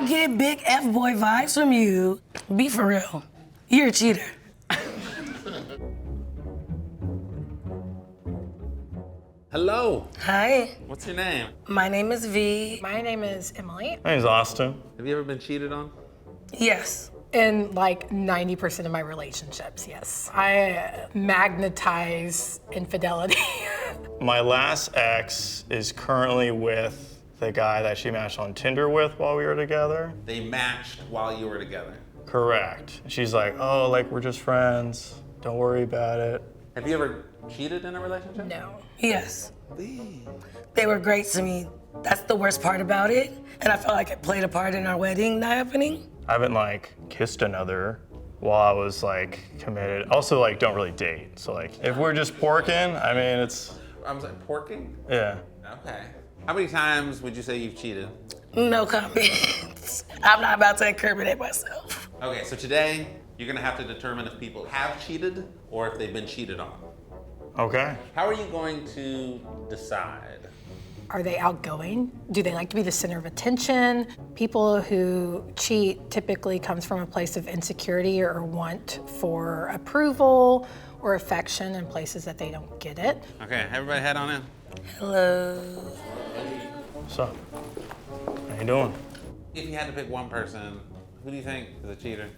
I get big F-boy vibes from you. Be for real. You're a cheater. Hello. Hi. What's your name? My name is V. My name is Emily. My name's Austin. Have you ever been cheated on? Yes. In like 90% of my relationships, yes. I magnetize infidelity. My last ex is currently with the guy that she matched on Tinder with while we were together. They matched while you were together. Correct. She's like, oh, like we're just friends. Don't worry about it. Have you ever cheated in a relationship? No. Yes. They were great to me. That's the worst part about it. And I felt like it played a part in our wedding not happening. I haven't like kissed another while I was like committed. Also like don't really date. So like if we're just porking, I mean it's. I'm sorry, porking? Yeah. Okay. How many times would you say you've cheated? No comments. I'm not about to incriminate myself. Okay, so today you're gonna have to determine if people have cheated or if they've been cheated on. Okay. How are you going to decide? Are they outgoing? Do they like to be the center of attention? People who cheat typically comes from a place of insecurity or want for approval or affection in places that they don't get it. Okay, everybody head on in. Hello. What's up? How you doing? If you had to pick one person, who do you think is a cheater?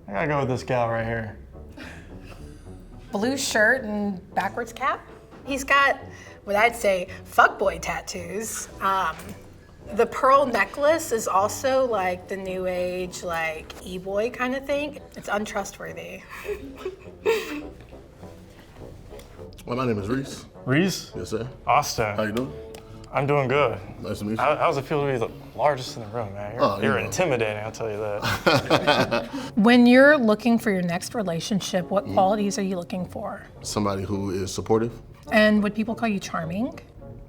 I gotta go with this gal right here. Blue shirt and backwards cap. He's got what I'd say fuckboy tattoos. The pearl necklace is also like the new age, like e-boy kind of thing. It's untrustworthy. Well, my name is Reese. Reese? Yes, sir. Austin. How you doing? I'm doing good. Nice to meet you. How's it feel to be the largest in the room, man? You're, Oh, you're you know. intimidating, I'll tell you that. When you're looking for your next relationship, what qualities are you looking for? Somebody who is supportive. And would people call you charming?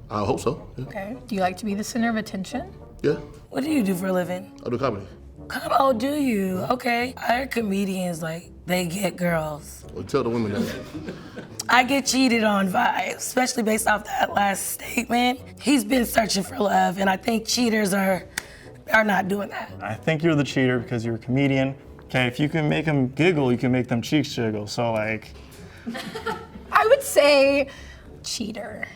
I hope so. Yeah. Okay. Do you like to be the center of attention? Yeah. What do you do for a living? I do comedy. Oh, do you? Okay. I heard comedians, like, they get girls. Well, tell the women that. I get cheated on vibes, especially based off that last statement. He's been searching for love, and I think cheaters are not doing that. I think you're the cheater because you're a comedian. Okay, if you can make them giggle, you can make them cheeks jiggle. So like, I would say cheater.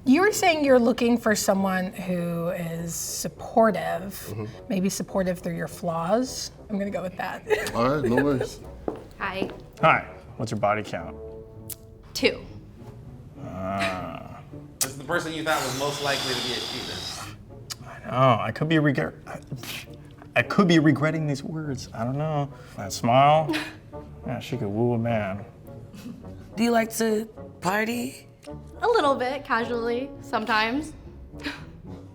You were saying you're looking for someone who is supportive, maybe supportive through your flaws. I'm gonna go with that. All right, no worries. Hi. hi, what's your body count? 2. This is the person you thought was most likely to be a cheater. Oh, I could be regretting these words. I don't know. That smile, yeah, she could woo a man. Do you like to party? A little bit, casually, sometimes.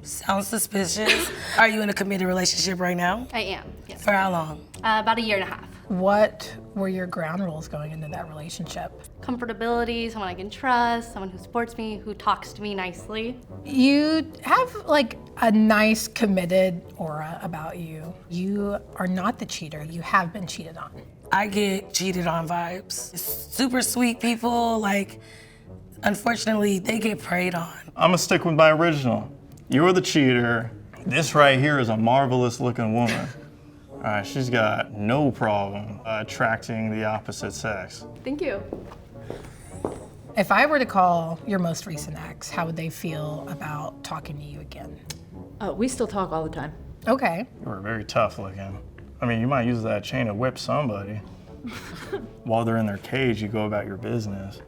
Sounds suspicious. Are you in a committed relationship right now? I am, yes. For how long? About 1.5 years. What were your ground rules going into that relationship? Comfortability, someone I can trust, someone who supports me, who talks to me nicely. You have like a nice committed aura about you. You are not the cheater. You have been cheated on. I get cheated on vibes. Super sweet people, like, unfortunately, they get preyed on. I'm gonna stick with my original. You're the cheater. This right here is a marvelous looking woman. All right, she's got no problem attracting the opposite sex. Thank you. If I were to call your most recent ex, how would they feel about talking to you again? We still talk all the time. Okay. You were very tough looking. I mean, you might use that chain to whip somebody. While they're in their cage, you go about your business.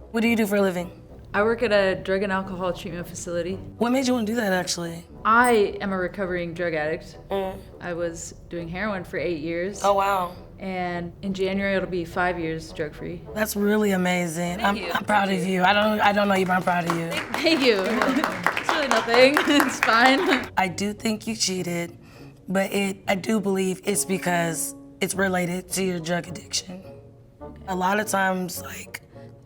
What do you do for a living? I work at a drug and alcohol treatment facility. What made you want to do that, actually? I am a recovering drug addict. I was doing heroin for 8 years. Oh, wow. And in January, it'll be 5 years drug-free. That's really amazing. I'm proud of you. I don't know you, but I'm proud of you. Thank you. It's really nothing. It's fine. I do think you cheated, but I do believe it's because it's related to your drug addiction. A lot of times, like,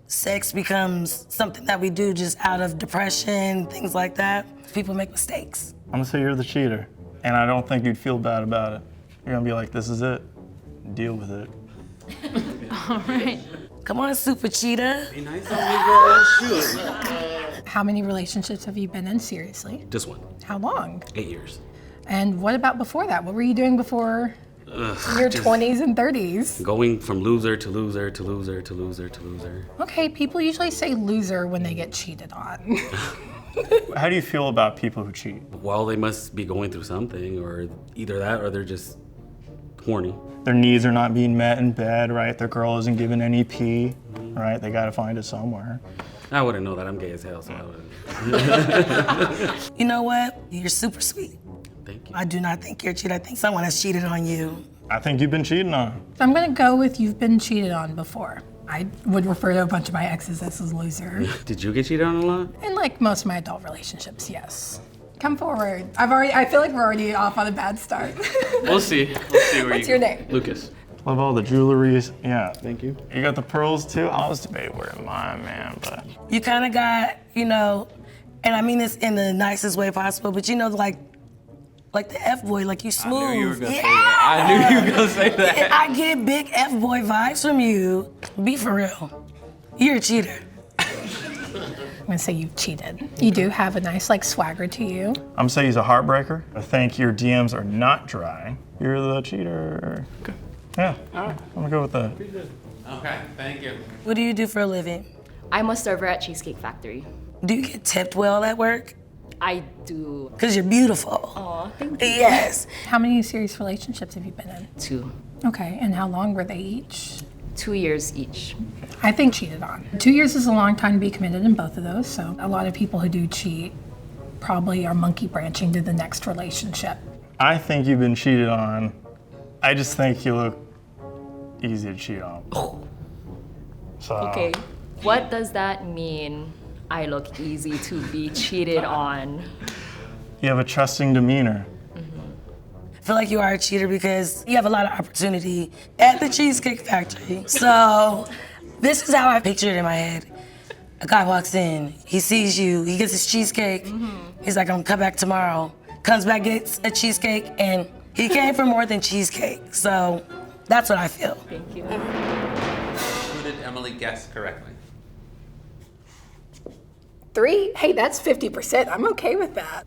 sex becomes something that we do just out of depression, things like that. People make mistakes. I'm gonna say you're the cheater, and I don't think you'd feel bad about it. You're gonna be like, this is it. Deal with it. All right. Come on, super cheetah. Be nice on me, girl. Shoot. How many relationships have you been in seriously? Just one. How long? 8 years. And what about before that? What were you doing before your 20s and 30s? Going from loser to loser to loser to loser to loser. Okay, people usually say loser when they get cheated on. How do you feel about people who cheat? Well, they must be going through something, or either that or they're just horny. Their needs are not being met in bed, right? Their girl isn't given any pee, right? They gotta find it somewhere. I wouldn't know that. I'm gay as hell, so I wouldn't. You know what? You're super sweet. Thank you. I do not think you're cheated. I think someone has cheated on you. I think you've been cheating on. I'm gonna go with you've been cheated on before. I would refer to a bunch of my exes as a loser. Did you get cheated on a lot? In like most of my adult relationships, yes. Come forward. I feel like we're already off on a bad start. We'll see. We'll see where What's you your go. name? Lucas. Love all the jewelries. Yeah. Thank you. You got the pearls too? I was debating wearing mine, man, but You kind of got, you know, and I mean this in the nicest way possible, but you know, like the F-boy, like you smooth. I knew you were gonna yeah. say that. I knew you were gonna say that. I get big F-boy vibes from you. Be for real. You're a cheater. I'm gonna say you've cheated. You do have a nice like swagger to you. I'm gonna say he's a heartbreaker. I think your DMs are not dry. You're the cheater. Okay. Yeah. All right. I'm gonna go with that. Okay, thank you. What do you do for a living? I'm a server at Cheesecake Factory. Do you get tipped well at work? I do. Because you're beautiful. Aw, thank you. Yes. How many serious relationships have you been in? 2. Okay, and how long were they each? 2 years each. I think cheated on. 2 years is a long time to be committed in both of those, so a lot of people who do cheat probably are monkey branching to the next relationship. I think you've been cheated on. I just think you look easy to cheat on. So, Okay. What does that mean? I look easy to be cheated on. you have a trusting demeanor. I feel like you are a cheater because you have a lot of opportunity at the Cheesecake Factory. So this is how I picture it in my head. A guy walks in, he sees you, he gets his cheesecake. He's like, I'm gonna come back tomorrow. Comes back, gets a cheesecake, and he came for more than cheesecake. So that's what I feel. Thank you. Who did Emily guess correctly? 3? Hey, that's 50%. I'm okay with that.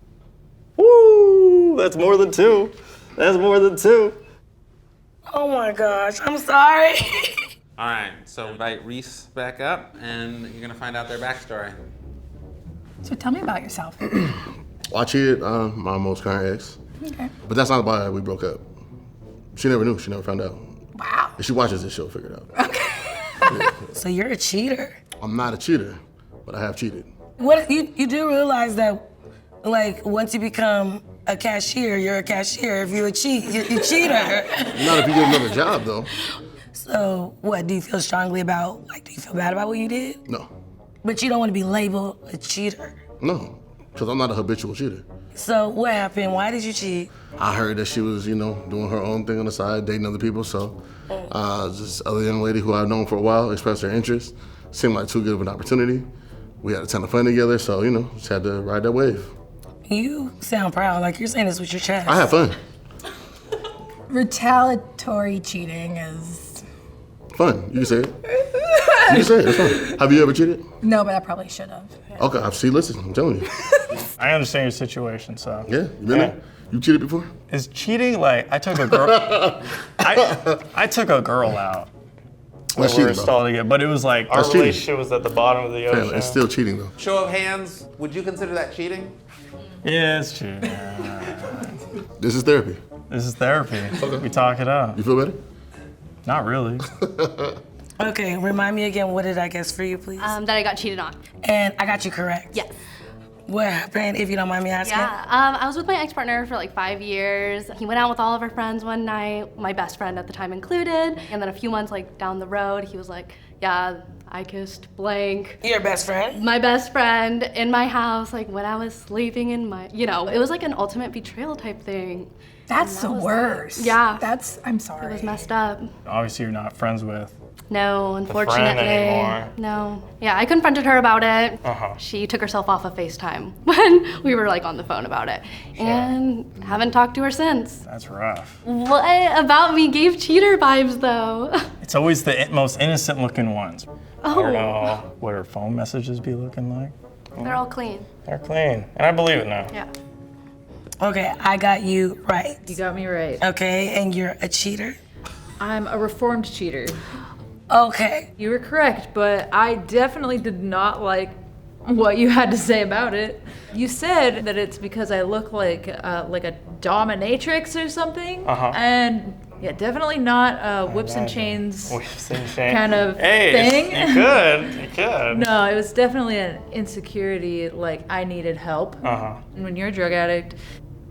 Woo! That's more than 2. That's more than 2. Oh my gosh, I'm sorry. All right, so invite Reese back up, and you're gonna find out their backstory. So tell me about yourself. I cheated on my most current ex, Okay. but that's not why we broke up. She never knew. She never found out. Wow. If she watches this, she'll figure it out. So you're a cheater. I'm not a cheater, but I have cheated. What you do realize that, like, once you become a cashier, you're a cashier. If you're a you're a cheater. Not if you get another job, though. So what, do you feel strongly about, like, do you feel bad about what you did? No. But you don't want to be labeled a cheater. No, because I'm not a habitual cheater. So what happened? Why did you cheat? I heard that she was, doing her own thing on the side, dating other people. So this other young lady who I've known for a while expressed her interest. Seemed like too good of an opportunity. We had a ton of fun together, so, just had to ride that wave. You sound proud, like you're saying this with your chest. I had fun. Retaliatory cheating is... Fun. You can say it. You can say it. It's fun. Have you ever cheated? No, but I probably should have. Okay, I've seen. Listen, I'm telling you. I understand your situation, so. Yeah, you been there? You cheated before? Is cheating like I took a girl? I took a girl out. That's We were cheating, bro. installed together, but it was like our That's cheating. relationship was at the bottom of the Yeah, ocean. it's still cheating though. Show of hands, would you consider that cheating? Yeah, it's true. This is therapy. This is therapy. We talk it out. You feel better? Not really. Okay, remind me again, what did I guess for you, please? That I got cheated on. And I got you correct. Yes. What happened, if you don't mind me asking? Yeah. I was with my ex-partner for like 5 years. He went out with all of our friends one night, my best friend at the time included. And then a few months like down the road, he was like, yeah, I kissed blank. Your best friend? My best friend in my house, like when I was sleeping in my, it was like an ultimate betrayal type thing. That's the was worst. Yeah. I'm sorry. It was messed up. Obviously, you're not friends with. No, friend unfortunately. anymore. No. Yeah, I confronted her about it. She took herself off of FaceTime when we were like on the phone about it. And haven't talked to her since. That's rough. What about me gave cheater vibes though? It's always the most innocent looking ones. I don't Oh, know what her phone messages be looking like. they're all clean. They're clean, and I believe it now. Yeah. Okay, I got you right. You got me right. Okay, and you're a cheater? I'm a reformed cheater. Okay. You were correct, but I definitely did not like what you had to say about it. You said that it's because I look like a dominatrix or something, and yeah, definitely not whips and chains Whips and chains. kind of Hey, thing. You could. No, it was definitely an insecurity, like I needed help. And when you're a drug addict,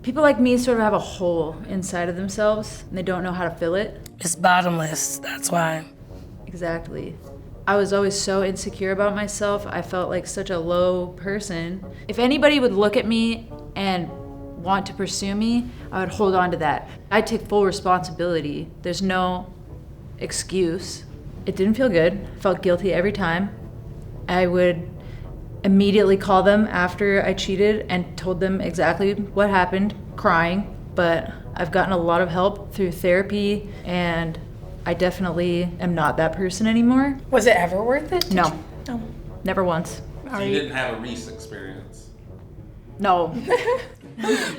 people like me sort of have a hole inside of themselves and they don't know how to fill it. It's bottomless, that's why. Exactly. I was always so insecure about myself. I felt like such a low person. If anybody would look at me and want to pursue me, I would hold on to that. I'd take full responsibility. There's no excuse. It didn't feel good. I felt guilty every time. I would immediately call them after I cheated and told them exactly what happened, crying. But I've gotten a lot of help through therapy, and I definitely am not that person anymore. Was it ever worth it? No. Never once. So you didn't have a Reese experience. No.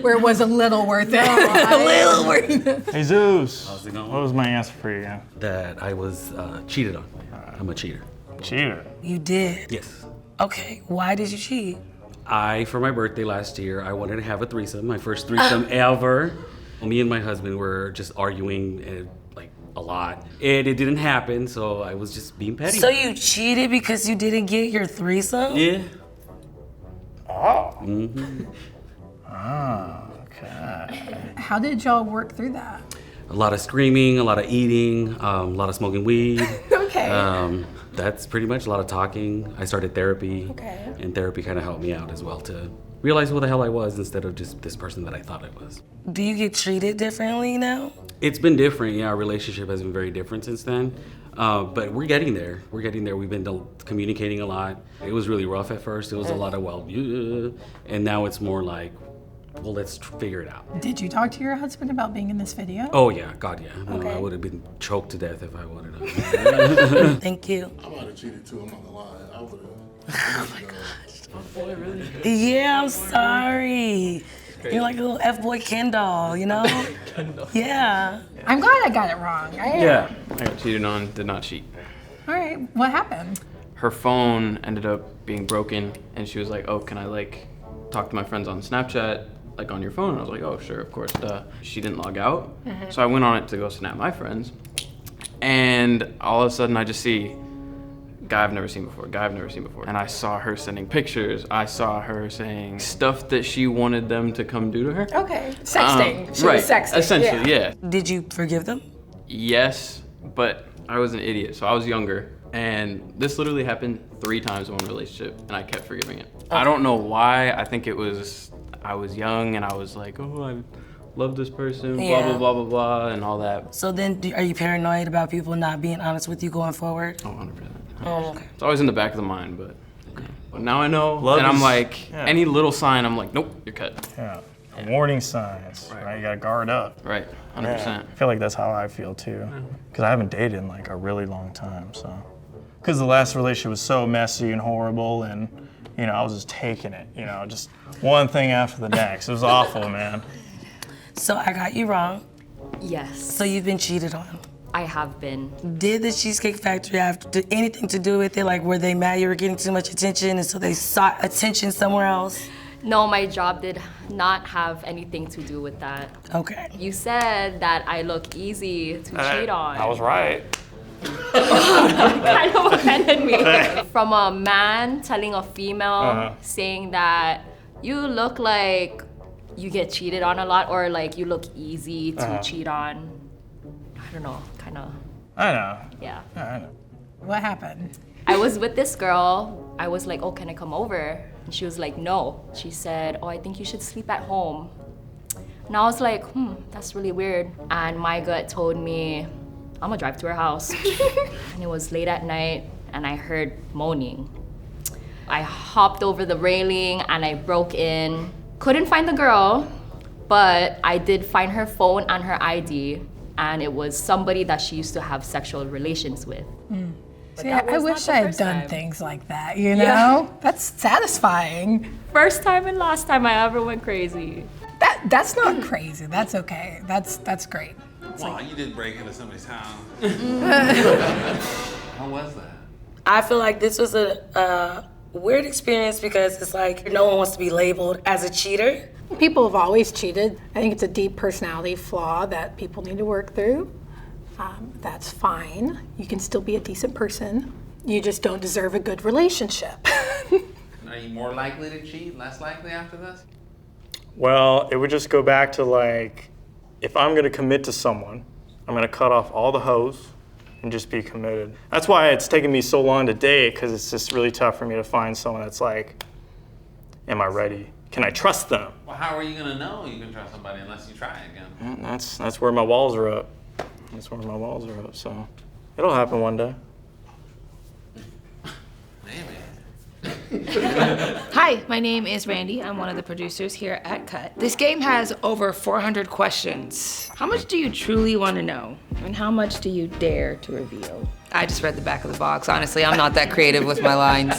Where it was a little worth it. A little worth it. Jesus, How's it going? what was my answer for you? That I was cheated on. I'm a cheater. Cheater. You did? Yes. Okay, why did you cheat? For my birthday last year, I wanted to have a threesome, my first threesome ever. Me and my husband were just arguing like a lot. And it didn't happen, so I was just being petty. So you cheated because you didn't get your threesome? Yeah. Oh. Mm-hmm. Okay. How did y'all work through that? A lot of screaming, a lot of eating, a lot of smoking weed. Okay. That's pretty much a lot of talking. I started therapy. Okay. And therapy kind of helped me out as well to realize who the hell I was instead of just this person that I thought I was. Do you get treated differently now? It's been different. Yeah, our relationship has been very different since then. But we're getting there. We're getting there. We've been communicating a lot. It was really rough at first. It was a lot of, and now it's more like, well, let's figure it out. Did you talk to your husband about being in this video? Oh, yeah. God, yeah. No, Okay. I would have been choked to death if I would have. Thank you. I might have cheated too, I'm not gonna lie. I would have. Oh my gosh. Yeah, I'm sorry. You're like a little F-boy Ken doll, you know? Yeah. I'm glad I got it wrong. I am. Yeah, I got cheated on, did not cheat. All right, what happened? Her phone ended up being broken, and she was like, oh, can I like talk to my friends on Snapchat, like on your phone? And I was like, oh, sure, of course, duh. She didn't log out, so I went on it to go snap my friends, and all of a sudden I just see guy I've never seen before. And I saw her sending pictures. I saw her saying stuff that she wanted them to come do to her. Okay, sexting. She right, was sexting. essentially, yeah. Did you forgive them? Yes, but I was an idiot, so I was younger. And this literally happened 3 times in one relationship, and I kept forgiving it. I don't know why. I think it was, I was young, and I was like, oh, I love this person, blah, Yeah. blah, blah, blah, blah, and all that. So then, are you paranoid about people not being honest with you going forward? Oh, 100%. Oh, okay. It's always in the back of the mind, but now I know, Love and I'm is- like, yeah. any little sign, I'm like, nope, you're cut. Yeah. Warning signs, right? You gotta guard up. Right, 100%. Yeah. I feel like that's how I feel too. Because I haven't dated in like a really long time, so. Because the last relationship was so messy and horrible, and you know, I was just taking it, you know, just one thing after the next. It was awful, man. So I got you wrong. Yes, So you've been cheated on. I have been. Did the Cheesecake Factory have anything to do with it? Like, were they mad you were getting too much attention and so they sought attention somewhere else? No, my job did not have anything to do with that. Okay. You said that I look easy to cheat on. I was right. Kind of offended me. From a man telling a female saying that you look like you get cheated on a lot, or like you look easy to cheat on. I don't know, kind of, I know. yeah. I know. What happened? I was with this girl. I was like, oh, can I come over? And she was like, no. She said, oh, I think you should sleep at home. And I was like, that's really weird. And my gut told me, I'm gonna drive to her house. And it was late at night, and I heard moaning. I hopped over the railing and I broke in. Couldn't find the girl, but I did find her phone and her ID, and it was somebody that she used to have sexual relations with. See, that I was not wish the I had first done time. things like that, you know? That's satisfying. First time and last time I ever went crazy. That's not crazy. That's okay. That's great. Wow, you did break into somebody's house. How was that? I feel like this was a weird experience because it's like no one wants to be labeled as a cheater. People have always cheated. I think it's a deep personality flaw that people need to work through. That's fine. You can still be a decent person. You just don't deserve a good relationship. Are you more likely to cheat, less likely after this? Well, it would just go back to like, if I'm gonna commit to someone, I'm gonna cut off all the hoes and just be committed. That's why it's taken me so long to date, because it's just really tough for me to find someone that's like, am I ready? Can I trust them? Well, how are you gonna know you can trust somebody unless you try again? And that's where my walls are up. That's where my walls are up, so it'll happen one day. Hi, my name is Randy. I'm one of the producers here at Cut. This game has over 400 questions. How much do you truly want to know? And how much do you dare to reveal? I just read the back of the box. Honestly, I'm not that creative with my lines.